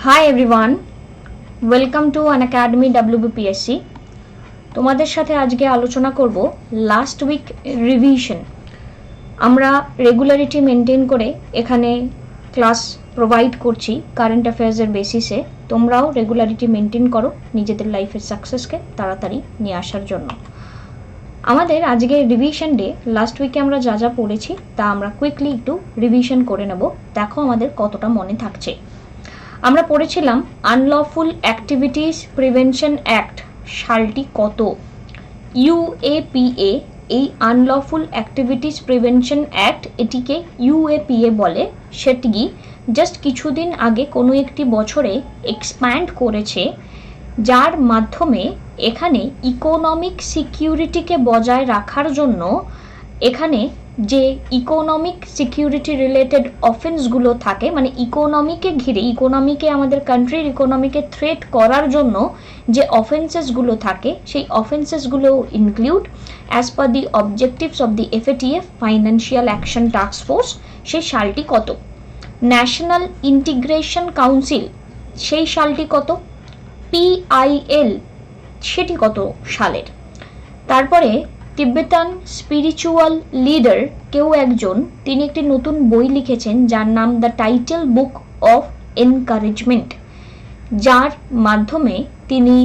High everyone, welcome to Unacademy WBPSC। তোমাদের সাথে আজকে আলোচনা করব লাস্ট উইক রিভিশন। আমরা রেগুলারিটি মেনটেন করে এখানে ক্লাস প্রোভাইড করছি কারেন্ট অ্যাফেয়ার্সের বেসিসে। তোমরাও রেগুলারিটি মেনটেন করো নিজেদের লাইফের সাকসেসকে তাড়াতাড়ি নিয়ে আসার জন্য। আমাদের আজকে রিভিশন ডে। লাস্ট উইকে আমরা যা যা পড়েছি তা আমরা কুইকলি একটু রিভিশন করে নেব। দেখো আমাদের কতটা মনে থাকছে। আমরা পড়েছিলাম আনলফুল অ্যাক্টিভিটিস প্রিভেনশন অ্যাক্ট সালটি কত। UAPA, এই আনলফুল অ্যাক্টিভিটিস প্রিভেনশন অ্যাক্ট, এটিকে UAPA বলে। সেটি জাস্ট কিছুদিন আগে কোনো একটি বছরে এক্সপ্যান্ড করেছে, যার মাধ্যমে এখানে ইকোনমিক সিকিউরিটিকে বজায় রাখার জন্য এখানে যে ইকোনমিক সিকিউরিটি রিলেটেড অফেন্সগুলো থাকে, মানে ইকোনমিকে ঘিরে, ইকোনমিকে, আমাদের কান্ট্রির ইকোনমিকে থ্রেট করার জন্য যে অফেন্সেসগুলো থাকে, সেই অফেন্সেসগুলো include as per the objectives of the FATF financial action task force. সেই সালটি কত। ন্যাশনাল ইন্টিগ্রেশন কাউন্সিল, সেই সালটি কত। PIL, সেটি কত সালের। তারপরে তিব্বেতান স্পিরিচুয়াল লিডার কেউ একজন, তিনি একটি নতুন বই লিখেছেন যার নাম the title book of encouragement, যার মাধ্যমে তিনি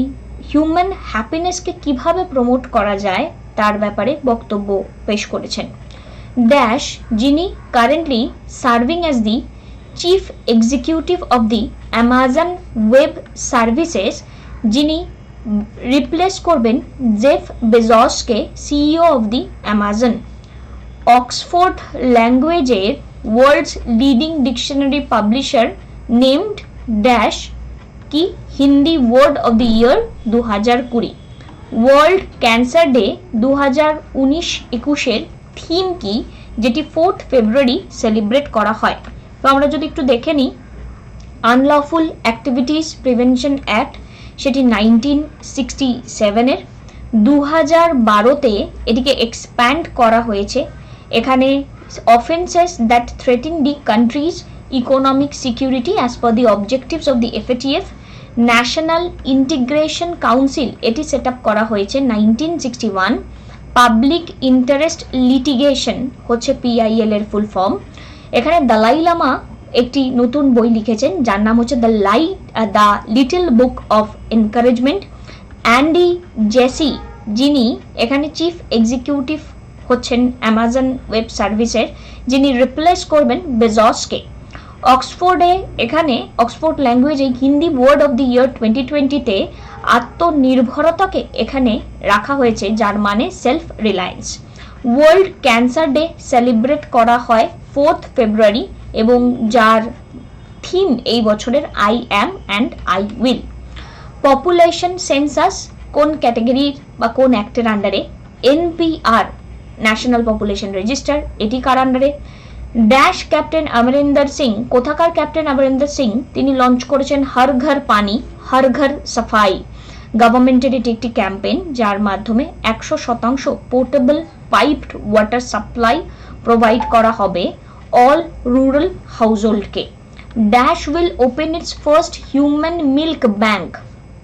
হিউম্যান হ্যাপিনেসকে কিভাবে প্রমোট করা যায় তার ব্যাপারে বক্তব্য পেশ করেছেন। ড্যাশ, যিনি currently serving as the chief executive of the Amazon web services, যিনি রিপ্লেস করবেন জেফ বেজসকে, CEO of the Amazon. Oxford ল্যাঙ্গুয়েজের world's leading dictionary publisher named dash কি Hindi word of the year 2020। World cancer day 2019-21 theme কি, যেটি 4 ফেব্রুয়ারি celebrate করা হয়। তো আমরা যদি একটু দেখে নিই, আনলফুল অ্যাক্টিভিটিস প্রিভেনশন অ্যাক্ট, সেটি 1967-এর। 2012-তে এটিকে এক্সপ্যান্ড করা হয়েছে। এখানে offences that threaten the country's economic security as per the objectives of the FATF। National integration council, এটি সেট আপ করা হয়েছে 1961। পাবলিক ইন্টারেস্ট লিটিগেশন হচ্ছে PIL এর ফুল ফর্ম। এখানে দালাই লামা একটি নতুন বই লিখেছেন যার নাম হচ্ছে the little book of encouragement. Andy Jassy, যিনি এখানে চিফ এক্সিকিউটিভ হচ্ছেন অ্যামাজন ওয়েব সার্ভিসের, যিনি রিপ্লেস করবেন বেজসকে। অক্সফোর্ডে, এখানে অক্সফোর্ড ল্যাঙ্গুয়েজে Hindi word of the year 2020-তে আত্মনির্ভরতাকে এখানে রাখা হয়েছে, যার মানে self reliance. World cancer day celebrate করা হয় 4 ফেব্রুয়ারি, এবং যার থিম এই বছরের I am and I will. Population census কোন ক্যাটাগরির বা কোন অ্যাক্টের আন্ডারে। NPR, ন্যাশনাল পপুলেশন রেজিস্টার, এটি কার আন্ডারে। ড্যাশ ক্যাপ্টেন অমরিন্দর সিং, কোথাকার ক্যাপ্টেন অমরিন্দর সিং, তিনি লঞ্চ করেছেন হর ঘর পানি হর ঘর সাফাই। গভর্নমেন্টের এটি একটি ক্যাম্পেইন যার মাধ্যমে 100% portable piped water supply provide করা হবে অল রুরাল হাউসহোল্ডকে। Dash will open its first human milk bank,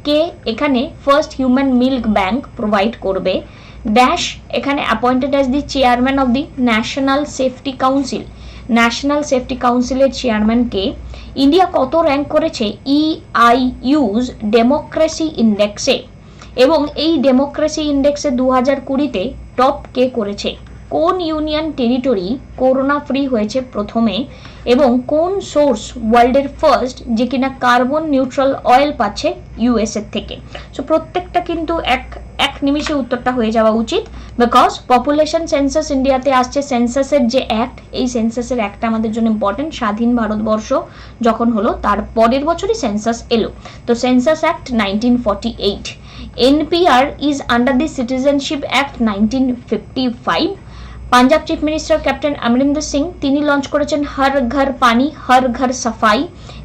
কে এখানে first human milk bank provide করবে। ড্যাশ এখানে appointed as the chairman of the national safety council, national safety কাউন্সিলের চেয়ারম্যানকে। India কত র্যাঙ্ক করেছে EIU's ডেমোক্রেসি ইন্ডেক্সে, এবং এই ডেমোক্রেসি ইন্ডেক্সে 2020-তে টপ কে করেছে। কোন ইউনিয়ন টেরিটরি করোনা ফ্রি হয়েছে প্রথমে, এবং কোন সোর্স ওয়ার্ল্ডের ফার্স্ট যে কিনা কার্বন নিউট্রাল অয়েল পাচ্ছে USA থেকে। সো প্রত্যেকটা কিন্তু এক নিমিষে উত্তরটা হয়ে যাওয়া উচিত, বিকজ পপুলেশন সেন্সাস ইন্ডিয়াতে আসছে। সেন্সাসের যে অ্যাক্ট, এই সেন্সাসের অ্যাক্টটা আমাদের জন্য ইম্পর্টেন্ট। স্বাধীন ভারতবর্ষ যখন হলো তার পরের বছরই সেন্সাস এলো। তো census act 1948। NPR is under the citizenship act 1955। Punjab chief minister captain Amarinder Singh, তিনি লঞ্চ করেছেন হর ঘর পানি হর ঘর সাফাই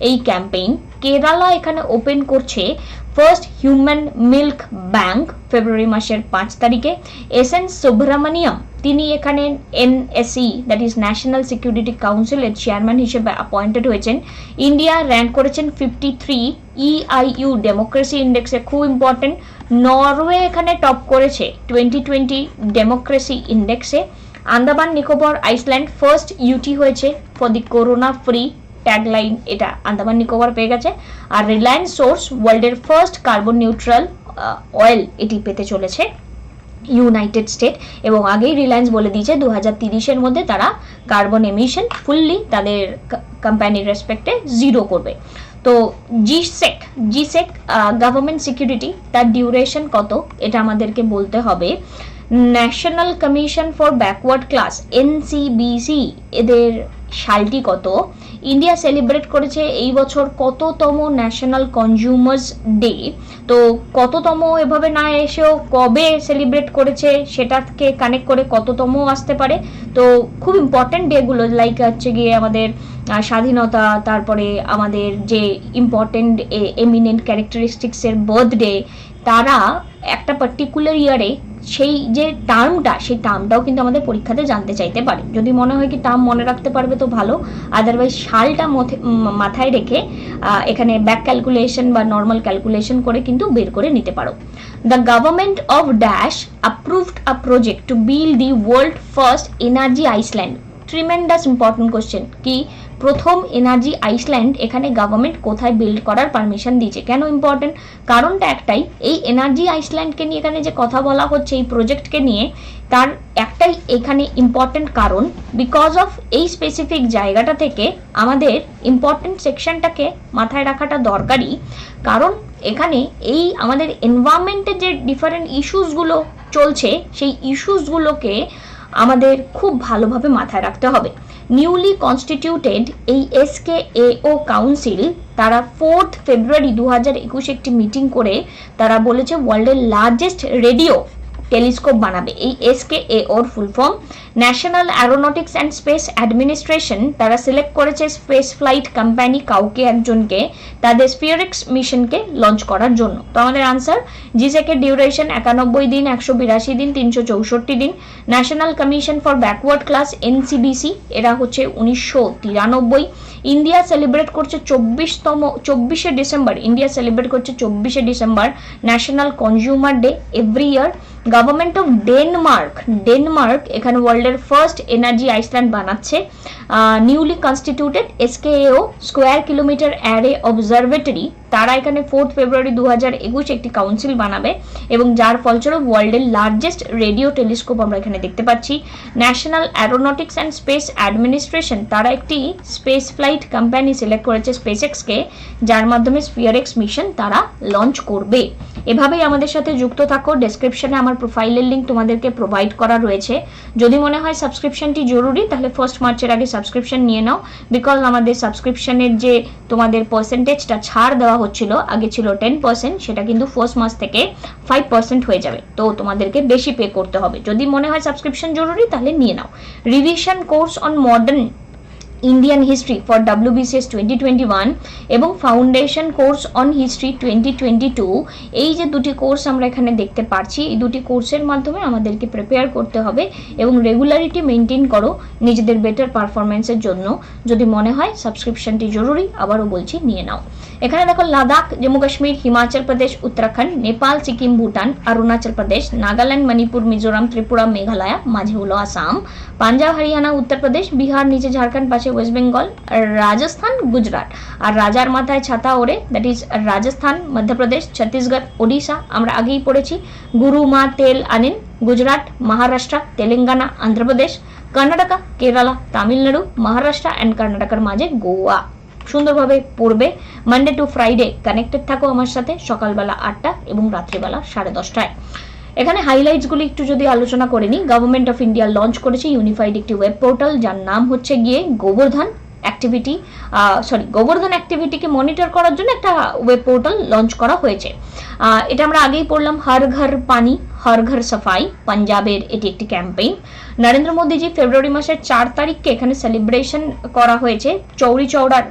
এই ক্যাম্পেইন। কেরালা এখানে ওপেন করছে ফার্স্ট হিউম্যান মিল্ক ব্যাংক ফেব্রুয়ারি মাসের 5 তারিখে। SN সুব্রমণিয়ম, তিনি এখানে NSE that is national security council এর চেয়ারম্যান হিসেবে অ্যাপয়েন্টেড হয়েছেন। ইন্ডিয়া র্যাঙ্ক করেছেন 53 EIU ডেমোক্রেসি ইন্ডেক্সে, খুব ইম্পর্টেন্ট। নরওয়ে এখানে টপ করেছে 2020 ডেমোক্রেসি ইন্ডেক্সে। Andaman Nicobar island first UT হয়েছে for the corona free tagline, এটা আন্দামান নিকোবর পেয়ে গেছে। আর রিলায়েন্স সোর্স ওয়ার্ল্ডের ফার্স্ট কার্বন নিউট্রাল অয়েল এটি পেতে চলেছে ইউনাইটেড স্টেট, এবং আগেই রিলায়েন্স বলে দিয়েছে 2030-এর মধ্যে তারা কার্বন এমিশন ফুললি তাদের কোম্পানির রেসপেক্টে জিরো করবে। তো জিসেক গভর্নমেন্ট সিকিউরিটি, তার ডিউরেশন কত এটা আমাদেরকে বলতে হবে। National commission for backward class NCBC, এদের সালটি কত। ইন্ডিয়া সেলিব্রেট করেছে এই বছর কততম ন্যাশনাল কনজিউমার্স ডে, তো কততম এভাবে না এসেও কবে সেলিব্রেট করেছে সেটাকে কানেক্ট করে কততম আসতে পারে। তো খুব ইম্পর্টেন্ট ডেগুলো লাইক হচ্ছে গিয়ে আমাদের স্বাধীনতা, তারপরে আমাদের যে ইম্পর্টেন্ট এমিনেন্ট ক্যারেক্টারিস্টিক্সের বার্থডে, তারা একটা পার্টিকুলার ইয়ারে সেই যে সেই টার্মটাও কিন্তু আমাদের পরীক্ষাতে জানতে চাইতে পারে। যদি মনে হয় কি টার্ম মনে রাখতে পারবে তো ভালো, আদারওয়াইজ সালটা মাথায় রেখে এখানে ব্যাক ক্যালকুলেশন বা নর্মাল ক্যালকুলেশন করে কিন্তু বের করে নিতে পারো। The government of dash approved a project to build the world first energy Iceland. Tremendous important question, কি প্রথম এনার্জি আইসল্যান্ড এখানে গভর্নমেন্ট কোথায় বিল্ড করার পারমিশন দিয়েছে। কেন ইম্পর্টেন্ট? কারণটা একটাই, এই এনার্জি আইসল্যান্ডকে নিয়ে এখানে যে কথা বলা হচ্ছে এই প্রজেক্টকে নিয়ে, তার একটাই এখানে ইম্পর্টেন্ট কারণ, বিকজ অফ এই স্পেসিফিক জায়গাটা থেকে আমাদের ইম্পর্টেন্ট সেকশনটাকে মাথায় রাখাটা দরকারি। কারণ এখানে এই আমাদের এনভায়রনমেন্টের যে ডিফারেন্ট ইস্যুসগুলো চলছে সেই ইস্যুসগুলোকে আমাদের খুব ভালোভাবে মাথায় রাখতে হবে। নিউলি কনস্টিটিউটেড এই SKAO কাউন্সিল, তারা 4 ফেব্রুয়ারি 2021 একটি মিটিং করে তারা বলেছে ওয়ার্ল্ডের লার্জেস্ট রেডিও টেলিস্কোপ বানাবে। এই SKAO এর full form national aeronautics and space administration, তারা সিলেক্ট করেছে স্পেস ফ্লাইট কোম্পানি কাউকে একজনকে তাদের স্পিয়ারেক্স মিশনকে লঞ্চ করার জন্য। তো আমাদের আনসার, জিসেকের ডিউরেশন 91 দিন, 182 দিন, 364 দিন। National commission for backward class NCBC, এরা হচ্ছে 1993। ইন্ডিয়া সেলিব্রেট করছে 24শে ডিসেম্বর, ইন্ডিয়া সেলিব্রেট করছে 24শে December national consumer day every year. Government of Denmark এখানে ওয়ার্ল্ডের ফার্স্ট এনার্জি আইসল্যান্ড বানাচ্ছে। Newly constituted SKAO square kilometre array observatory, তারা এখানে 4 ফেব্রুয়ারি 2021 একটি কাউন্সিল বানাবে, এবং যার ফলস্বরূপ ওয়ার্ল্ডের লার্জেস্ট রেডিও টেলিস্কোপ আমরা এখানে দেখতে পাচ্ছি। National aeronautics and space administration, তারা একটি স্পেস ফ্লাইট কোম্পানি সিলেক্ট করেছে স্পেসএক্সকে, যার মাধ্যমে স্পিয়ারেক্স মিশন তারা লঞ্চ করবে। এভাবেই আমাদের সাথে যুক্ত থাকো। ডেসক্রিপশনে আমার প্রোফাইলের লিঙ্ক তোমাদেরকে প্রোভাইড করা রয়েছে। যদি মনে হয় সাবস্ক্রিপশনটি জরুরি তাহলে 1 মার্চের আগে সাবস্ক্রিপশন নিয়ে নাও, বিকজ আমাদের সাবস্ক্রিপশনের যে তোমাদের পার্সেন্টেজটা ছাড় দেওয়া হচ্ছিল, আগে ছিল 10%, সেটা কিন্তু 1 মাস থেকে 5% হয়ে যাবে। তো তোমাদেরকে বেশি পে করতে হবে। যদি মনে হয় সাবস্ক্রিপশন জরুরি তাহলে নিয়ে নাও। Revision course on modern Indian history for WBCS 2021 এবং ফাউন্ডেশন কোর্স অন হিস্ট্রি 2022, এই যে দুটি কোর্স আমরা এখানে দেখতে পাচ্ছি, এই দুটি কোর্সের মাধ্যমে আমাদেরকে প্রিপেয়ার করতে হবে এবং রেগুলারিটি মেনটেন করো নিজেদের বেটার পারফরমেন্সের জন্য। যদি মনে হয় সাবস্ক্রিপশনটি জরুরি, আবারও বলছি নিয়ে নাও। এখানে দেখো লাদাখ, জম্মু কাশ্মীর, হিমাচল প্রদেশ, উত্তরাখণ্ড, নেপাল, সিকিম, ভুটান, অরুণাচল প্রদেশ, নাগাল্যান্ড, মণিপুর, মিজোরাম, ত্রিপুরা, মেঘালয়, মাঝে হলো আসাম, পাঞ্জাব, হরিয়ানা, উত্তরপ্রদেশ, বিহার, নিচে ঝাড়খণ্ড, পাশে ওয়েস্ট বেঙ্গল, রাজস্থান, গুজরাট। আর রাজার মাথায় ছাতা ওড়ে, দ্যাট ইজ রাজস্থান, মধ্যপ্রদেশ, ছত্তিশগড়, ওড়িশা আমরা আগেই পড়েছি। গুরু মা তেল আনেন, গুজরাট, মহারাষ্ট্র, তেলেঙ্গানা, অন্ধ্রপ্রদেশ, কর্ণাটকা, কেরালা, তামিলনাড়ু, মহারাষ্ট্র অ্যান্ড কর্ণাটকার মাঝে গোয়া। সুন্দরভাবে পড়বে। মানডে টু ফ্রাইডে কানেক্টেড থাকো আমার সাথে, সকালবেলা 8টা এবং রাত্রিবেলা 10:30টায়। এখানে হাইলাইটসগুলি একটু যদি আলোচনা করে নিই। গভর্নমেন্ট অফ ইন্ডিয়া লঞ্চ করেছে ইউনিফাইড একটি ওয়েব পোর্টাল, যার নাম হচ্ছে গিয়ে গোবর্ধন অ্যাক্টিভিটিকে মনিটর করার জন্য একটা ওয়েব পোর্টাল লঞ্চ করা হয়েছে। এটা আমরা আগেই পড়লাম। হর ঘর পানি হর ঘর সাফাই, পাঞ্জাবের এটি একটি ক্যাম্পেইন। নরেন্দ্র মোদীজি ফেব্রুয়ারি মাসের 4 তারিখকে এখানে সেলিব্রেশন করা হয়েছে চৌরি চৌড়ার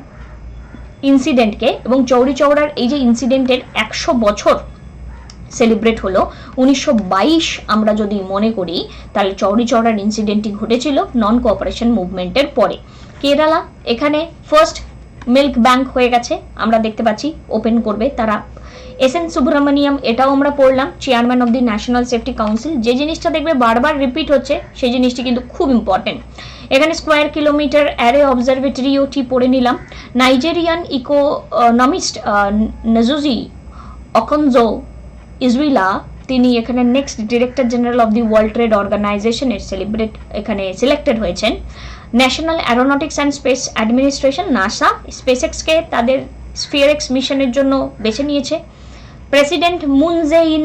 ইনসিডেন্টকে, এবং চৌরি চৌড়ার এই যে ইনসিডেন্টের 100 বছর সেলিব্রেট হলো। 1922 আমরা যদি মনে করি তাহলে চৌরি চৌরার ইনসিডেন্টটি ঘটেছিল নন কোঅপারেশন মুভমেন্টের পরে। কেরালা, এখানে ফার্স্ট মিল্ক ব্যাংক হয়ে গেছে, আমরা দেখতে পাচ্ছি ওপেন করবে তারা। এসএন সুব্রমণিয়াম, এটাও আমরা পড়লাম, chairman of the national safety council. যে জিনিসটা দেখবে বারবার রিপিট হচ্ছে সেই জিনিসটি কিন্তু খুব ইম্পর্টেন্ট। এখানে স্কোয়ার কিলোমিটার অ্যারে অবজারভেটরিওটি পড়ে নিলাম। নাইজেরিয়ান ইকোনমিস্ট নজুজি অকনজো ইজুইলা, তিনি এখানে next director general of the world trade অর্গানাইজেশনের এখানে সিলেক্টেড হয়েছেন। National aeronautics and space administration NASA স্পেসএক্সকে তাদের স্ফিয়ারএক্স মিশনের জন্য বেছে নিয়েছে। প্রেসিডেন্ট মুন জে-ইন,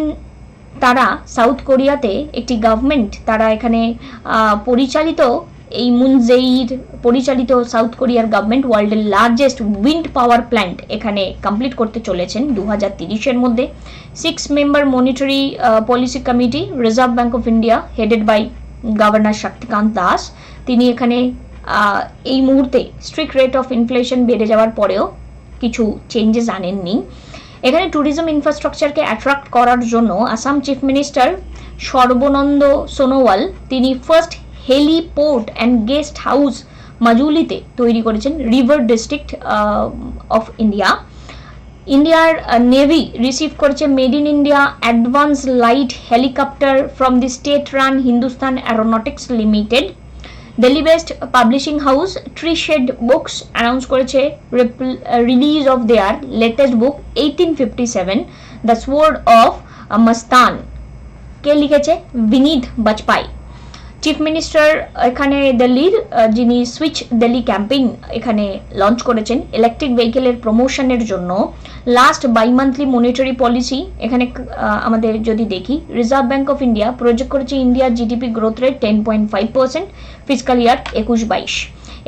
তারা সাউথ কোরিয়াতে একটি গভর্নমেন্ট তারা এখানে পরিচালিত, এই মুন জে-ইর পরিচালিত সাউথ কোরিয়ার গভর্নমেন্ট ওয়ার্ল্ডের লার্জেস্ট উইন্ড পাওয়ার প্ল্যান্ট এখানে কমপ্লিট করতে চলেছেন 2030-এর মধ্যে। 6 member monetary policy committee, reserve bank of India headed by governor Shaktikanta Das, তিনি এখানে এই মুহূর্তে স্ট্রিক্ট রেট অফ ইনফ্লেশন বেড়ে যাওয়ার পরেও কিছু চেঞ্জেস আনেননি। এখানে ট্যুরিজম ইনফ্রাস্ট্রাকচারকে অ্যাট্রাক্ট করার জন্য আসাম চিফ মিনিস্টার সর্বানন্দ সোনোওয়াল, তিনি first heliport and guest house মাজুলিতে তৈরি করেছেন, রিভার ডিস্ট্রিক্ট অফ ইন্ডিয়া। ইন্ডিয়ার নেভি রিসিভ করেছে made in India advance light helicopter from the state run Hindustan aeronautics limited. Delhi based publishing house tree shade books announce করেছে release of their latest book 1857 the sword of Mastan. কে লিখেছে? বিনীত Bajpai. Chief minister এখানে দিল্লির, যিনি switch Delhi campaign এখানে launch করেছেন electric ভেহিকেলের প্রমোশনের জন্য। লাস্ট বাইমান্থলি মনিটারি পলিসি, এখানে আমাদের যদি দেখি reserve bank of India project করেছে ইন্ডিয়ার জিডিপি গ্রোথ রেট 10.5% ফিসকাল ইয়ার 21-22।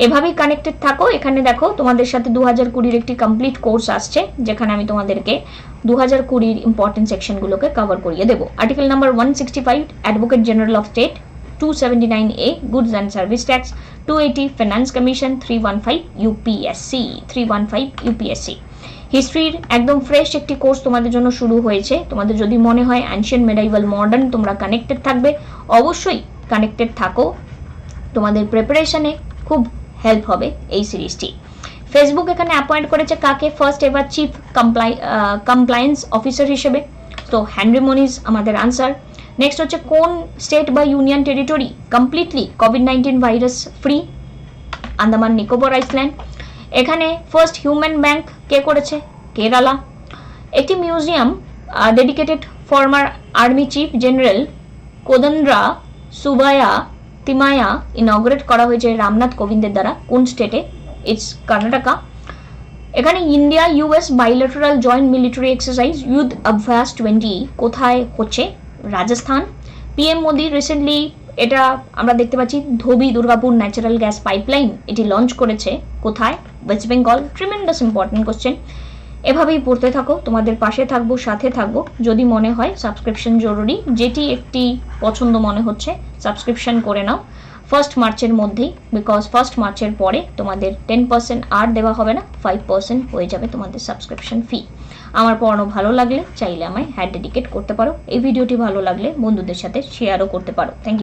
এভাবেই কানেক্টেড থাকো। এখানে দেখো তোমাদের সাথে 2020-র একটি কমপ্লিট কোর্স আসছে, যেখানে আমি তোমাদেরকে 2020-র ইম্পর্টেন্ট সেকশনগুলোকে কভার করিয়ে দেবো। Article number 165 advocate general of state, 279A goods and service tax, 280 finance commission, 315 UPSC. হিস্ট্রির একদম ফ্রেশ একটি কোর্স তোমাদের জন্য শুরু হয়েছে। তোমাদের যদি মনে হয় অ্যানশিয়েন্ট মেডাইভাল মডার্ন তোমরা কানেক্টেড থাকবে, অবশ্যই কানেক্টেড থাকো, তোমাদের প্রিপারেশনে খুব হেল্প হবে এই সিরিজটি। ফেসবুক এখানে অ্যাপয়েন্ট করেছে কাকে? First ever chief compliance officer হিসেবে। তো হেনরি মনিজ আমাদের আনসার। নেক্সট হচ্ছে কোন স্টেট বা ইউনিয়ন টেরিটরি কমপ্লিটলি কোভিড-19 virus free? Andaman Nicobar island. এখানে ফার্স্ট হিউম্যান ব্যাংক কে করেছে? কেরালা। একটি museum dedicated former army chief general Kodandera Subayya Thimayya inaugurate করা হয়েছে রামনাথ কোবিন্দের দ্বারা। কোন স্টেটে? ইটস কর্ণাটকা। এখানে India US bilateral joint military exercise Yudh Abhyas 20 কোথায় হচ্ছে? রাজস্থান। পিএম মোদি রিসেন্টলি, এটা আমরা দেখতে পাচ্ছি, ধোবি দুর্গাপুর ন্যাচারাল গ্যাস পাইপলাইন এটি লঞ্চ করেছে কোথায়? West Bengal. Tremendous important question. এভাবেই পড়তে থাকো, তোমাদের পাশে থাকবো, সাথে থাকবো। যদি মনে হয় সাবস্ক্রিপশন জরুরি, যেটি একটি পছন্দ মনে হচ্ছে সাবস্ক্রিপশন করে নাও 1 মার্চের মধ্যেই, বিকজ 1 মার্চের পরে তোমাদের 10% আর দেওয়া হবে না, 5% হয়ে যাবে তোমাদের সাবস্ক্রিপশন ফি। আমার পড়ানো ভালো লাগলে চাইলে আমায় ডেডিকেট করতে পারো। এই ভিডিওটি ভালো লাগলে বন্ধুদের সাথে শেয়ারও করতে পারো। Thank you.